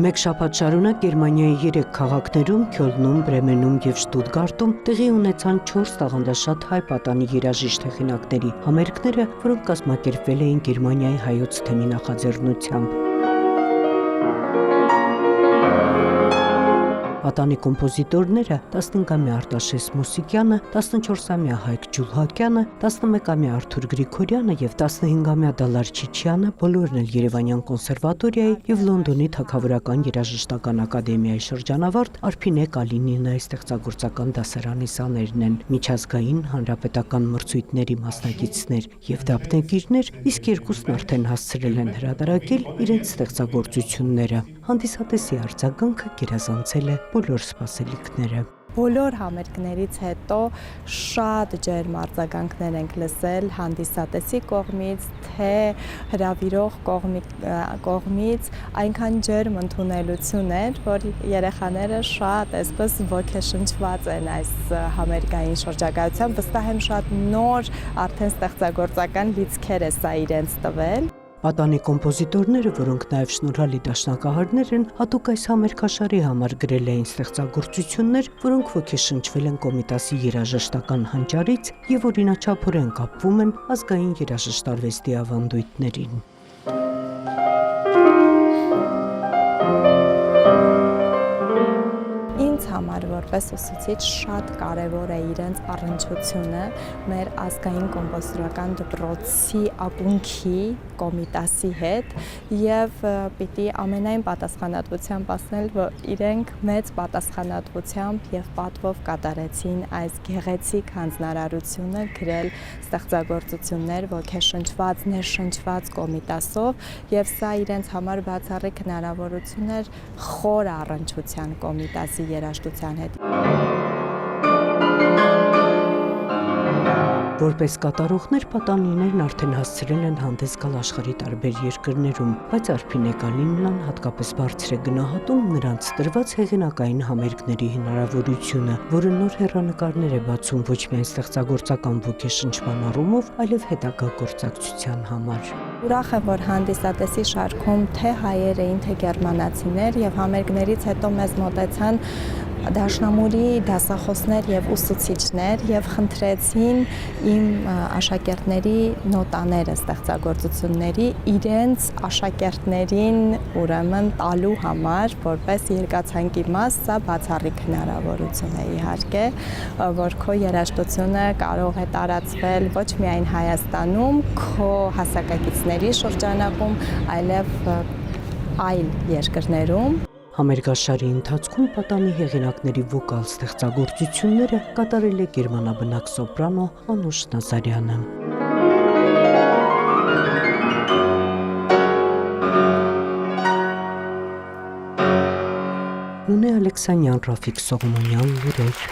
Մեկ շաբաթ շարունակ Գերմանիայի 3 քաղաքներում՝ Քյոլնում, Բրեմենում եւ Շտուտգարտում տեղի ունեցան 4 տաղանդաշատ հայ պատանի երաժիշտ հեղինակների համերգները, որոնք կազմակերպվել էին Գերմանիայի հայոց թեմի նախաձեռնությամբ։ Պատանի կոմպոզիտորները 15-ամյա Արտաշես Մուսիկյանը, 14-ամյա Հայկ Ջուլհակյանը, 11-ամյա Արթուր Գրիգորյանը եւ 15-ամյա Դալար Չիչյանը բոլորն էլ Երևանյան կոնսերվատորիայի եւ Լոնդոնի Թագավորական երաժշտական ակադեմիայի շրջանավարտ Արփինե Կալինինայի ստեղծագործական դասարանի սաներն են, միջազգային հանրապետական մրցույթների մասնակիցներ եւ դափնեկիրներ, իսկ երկուսն արդեն հասցրել են հրատարակել իրենց ստեղծագործությունները։ Հանդիսատեսի արձագանքը գերազանցել է բոլոր սպասելիքները։ Բոլոր համերգներից հետո շատ ջերմ արձագանքներ ենք լսել հանդիսատեսի կողմից, թե հրավիրող կողմից, այնքան ջերմ ընդունելություն էր, որ երեխաները շատ այսպես ոգեշնչված են այս համերգային շրջագայությամբ, վստահ եմ շատ նոր արդեն ստեղծագործական լիցքեր է սա իրենց տվել։ Պատանի կոմպոզիտորները, որոնք նաև շնորհալի դաշնակահարներ են, հատուկ այս համերգաշարի համար գրել էին ստեղծագործություններ, որոնք ոգեշնչվել են Կոմիտասի երաժշտական հանճարից եւ օրինաչափորեն կապվում են ազգային երաժշտարվեստի ավանդույթներին։ Ինձ համար որպես ուսուցիչ շատ կարևոր է իրենց առնչությունը մեր ազգային կոմպոզիտորական դպրոցի ակունքի Կոմիտասի հետ եւ պիտի ամենայն պատասխանատվությամբ ասել, որ իրենք մեծ պատասխանատվությամբ եւ պատվով կատարեցին այս գեղեցիկ հանձնարարությունը գրել ստեղծագործություններ ոգեշնչված, ներշնչված Կոմիտասով եւ սա իրենց համար բացառիկ հնարավորություն էր խոր առնչության Կոմիտասի երաժշտության հետ։ Որպես կատարողներ պատանիներն արդեն հասցրել են հանդես գալ աշխարհի տարբեր երկրներում, բայց Արփինե Կալինինան հատկապես բարձր է գնահատում նրանց տրված հեղինակային համերգների հնարավորությունը, որը նոր հեռանկարներ է բացում ոչ միայն ստեղծագործական ոգեշնչման առումով, այլև հետագա գործակցության համար։ Ուրախ եմ, որ հանդիսատեսի շարքում թե հայեր էին, թե գերմանացիներ եւ համերգներից հետո մեզ մոտեցան դաշնամուրի դասախոսներ եւ ուսուցիչներ եւ խնդրեցին իմ աշակերտների նոտաները ստեղծագործությունների իրենց աշակերտներին ուրեմն տալու համար որպես երկացանկի մաս, սա բացառիկ հնարավորություն է իհարկե, որ քո երաժշտությունը կարող է տարածվել ոչ միայն Հայաստանում, քո հասակակիցների շրջանակում, այլև այլ երկրներում։ Համերգաշարի ընթացքում պատանի հեղինակների վոկալ ստեղծագործությունները կատարել է գերմանաբնակ սոպրանո Անուշ Նազարյանը։ Նունե Ալեքսանյան, Ռաֆիկ Սողոմոնյան, լուրեր։